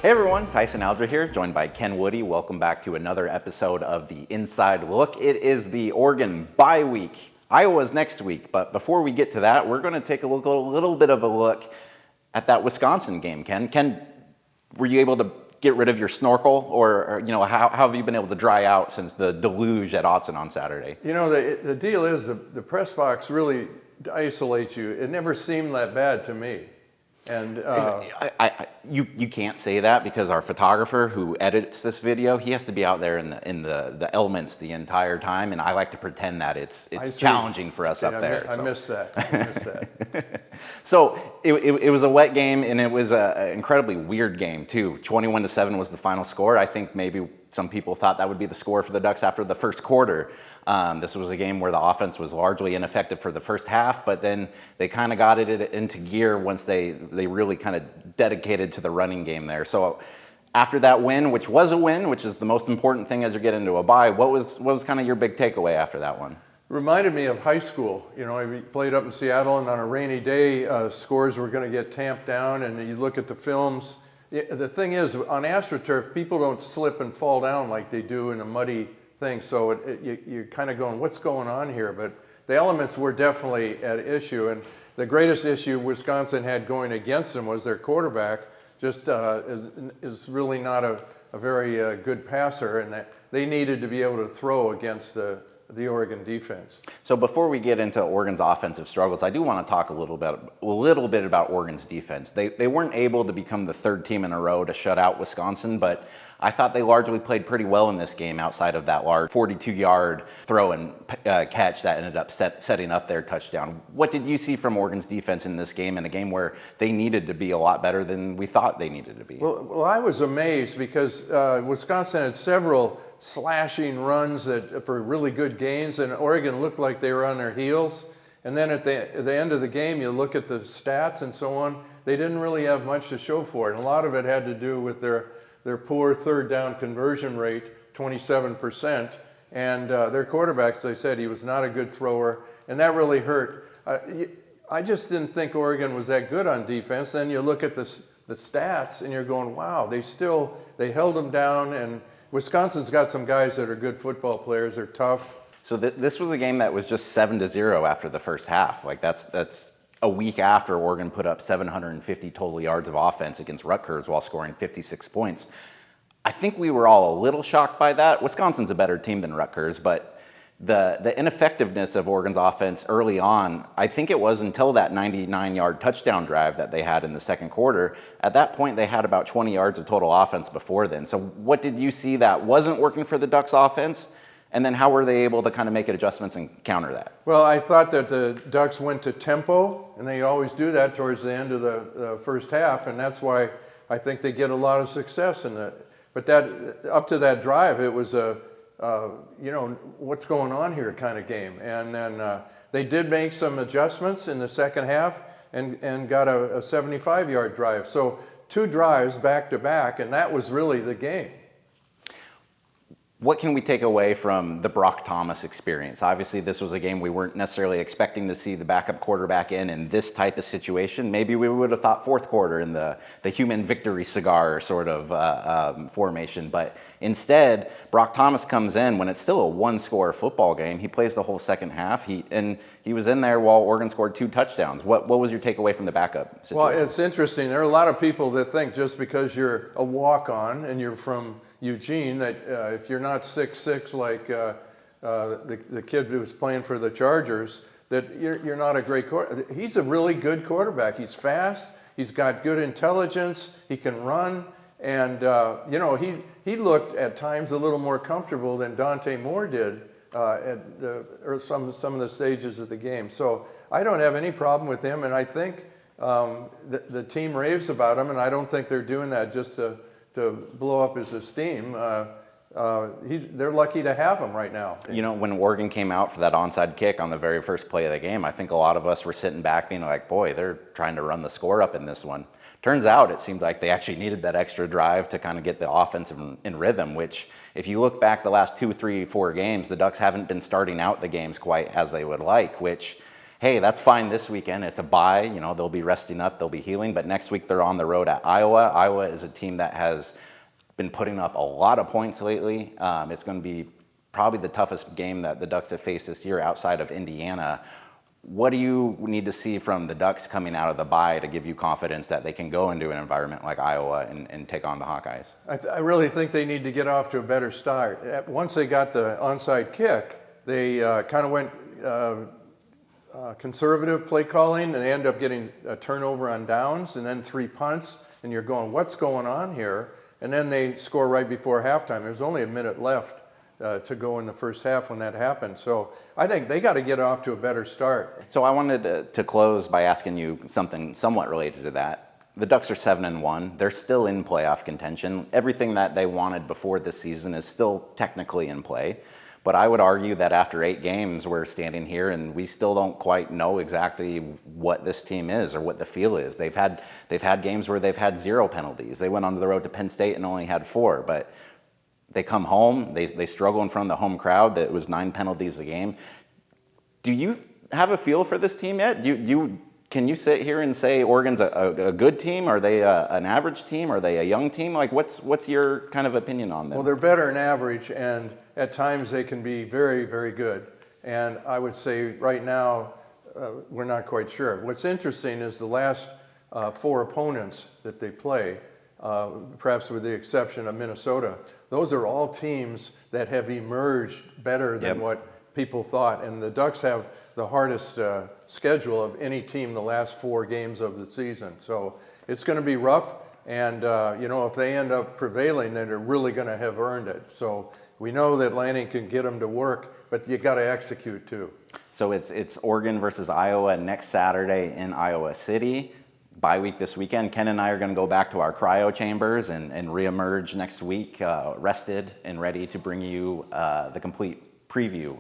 Hey everyone, Tyson here, joined by Ken Woody. Welcome back to another episode of the Inside Look. It is the Oregon bye week. Iowa's next week, but before we get to that, we're going to take a little bit of a look at that Wisconsin game. Ken, were you able to get rid of your snorkel, or how have you been able to dry out since the deluge at Autzen on Saturday? You know, the deal is the press box really isolates you. It never seemed that bad to me. And you can't say that because our photographer who edits this video, he has to be out there in the elements the entire time, and I like to pretend that it's challenging for us up there. I missed that. So it was a wet game, and it was an incredibly weird game too. 21-7 was the final score. I think maybe some people thought that would be the score for the Ducks after the first quarter. This was a game where the offense was largely ineffective for the first half, but then they kind of got it into gear once they really kind of dedicated to the running game there. So after that win, which was a win, which is the most important thing as you get into a bye, what was kind of your big takeaway after that one? Reminded me of high school. You know, I played up in Seattle, and on a rainy day, scores were going to get tamped down, and you look at the films. The thing is, on AstroTurf, people don't slip and fall down like they do in a muddy thing. So you're kind of going, what's going on here? But the elements were definitely at issue. And the greatest issue Wisconsin had going against them was their quarterback just is really not a very good passer, and that they needed to be able to throw against the Oregon defense. So before we get into Oregon's offensive struggles, I do want to talk a little bit about Oregon's defense. They weren't able to become the third team in a row to shut out Wisconsin, but I thought they largely played pretty well in this game outside of that large 42-yard throw and catch that ended up setting up their touchdown. What did you see from Oregon's defense in this game, in a game where they needed to be a lot better than we thought they needed to be? Well, I was amazed because Wisconsin had several slashing runs for really good gains, and Oregon looked like they were on their heels. And then at the end of the game, you look at the stats and so on, they didn't really have much to show for it. And a lot of it had to do with their poor third down conversion rate, 27%, and their quarterback, as I said, he was not a good thrower, and that really hurt. I just didn't think Oregon was that good on defense. Then you look at the stats, and you're going, wow, they held them down, and Wisconsin's got some guys that are good football players. They're tough. So this was a game that was just 7-0 after the first half. Like that's a week after Oregon put up 750 total yards of offense against Rutgers while scoring 56 points. I think we were all a little shocked by that. Wisconsin's a better team than Rutgers, but the ineffectiveness of Oregon's offense early on, I think it was until that 99-yard touchdown drive that they had in the second quarter. At that point, they had about 20 yards of total offense before then. So what did you see that wasn't working for the Ducks offense? And then how were they able to kind of make adjustments and counter that? Well, I thought that the Ducks went to tempo, and they always do that towards the end of the first half, and that's why I think they get a lot of success in that. But that up to that drive, it was a what's going on here kind of game. And then they did make some adjustments in the second half and got a 75-yard drive. So 2 drives back to back, and that was really the game. What can we take away from the Brock Thomas experience? Obviously, this was a game we weren't necessarily expecting to see the backup quarterback in this type of situation. Maybe we would have thought fourth quarter in the human victory cigar sort of formation. But instead, Brock Thomas comes in when it's still a one-score football game. He plays the whole second half. He was in there while Oregon scored 2 touchdowns. What was your takeaway from the backup situation? Well, it's interesting. There are a lot of people that think just because you're a walk-on and you're from Eugene, that if you're not 6'6" like the kid who was playing for the Chargers, that you're not a great quarterback. He's a really good quarterback. He's fast. He's got good intelligence. He can run. And, he looked at times a little more comfortable than Dante Moore did or some of the stages of the game. So I don't have any problem with him, and I think the team raves about him, and I don't think they're doing that just to blow up his esteem. They're lucky to have him right now. You know, when Oregon came out for that onside kick on the very first play of the game, I think a lot of us were sitting back being like, boy, they're trying to run the score up in this one. Turns out it seemed like they actually needed that extra drive to kind of get the offense in rhythm, which if you look back the last 2, 3, 4 games, the Ducks haven't been starting out the games quite as they would like, which hey, that's fine this weekend. It's a bye. You know, they'll be resting up, they'll be healing. But next week they're on the road at Iowa. Iowa is a team that has been putting up a lot of points lately. It's going to be probably the toughest game that the Ducks have faced this year outside of Indiana. What do you need to see from the Ducks coming out of the bye to give you confidence that they can go into an environment like Iowa and take on the Hawkeyes? I really think they need to get off to a better start. Once they got the onside kick, they kind of went conservative play calling, and they end up getting a turnover on downs and then 3 punts, and you're going, what's going on here? And then they score right before halftime. There's only a minute left to go in the first half when that happened. So I think they got to get off to a better start. So I wanted to close by asking you something somewhat related to that. The Ducks are 7-1. They're still in playoff contention. Everything that they wanted before this season is still technically in play. But I would argue that after 8 games, we're standing here and we still don't quite know exactly what this team is or what the feel is. They've had games where they've had 0 penalties. They went on the road to Penn State and only had 4. But they come home, they struggle in front of the home crowd. That was 9 penalties a game. Do you have a feel for this team yet? Can you sit here and say Oregon's a good team? Are they an average team? Are they a young team? Like, what's your kind of opinion on them? Well, they're better than average, and at times they can be very, very good. And I would say right now, we're not quite sure. What's interesting is the last 4 opponents that they play, perhaps with the exception of Minnesota, those are all teams that have emerged better than what people thought. And the Ducks have the hardest schedule of any team the last 4 games of the season. So it's going to be rough. And, if they end up prevailing, then they're really going to have earned it. So we know that Lanning can get them to work, but you got to execute too. So it's Oregon versus Iowa next Saturday in Iowa City. Bye week this weekend. Ken and I are going to go back to our cryo chambers and reemerge next week, rested and ready to bring you the complete preview.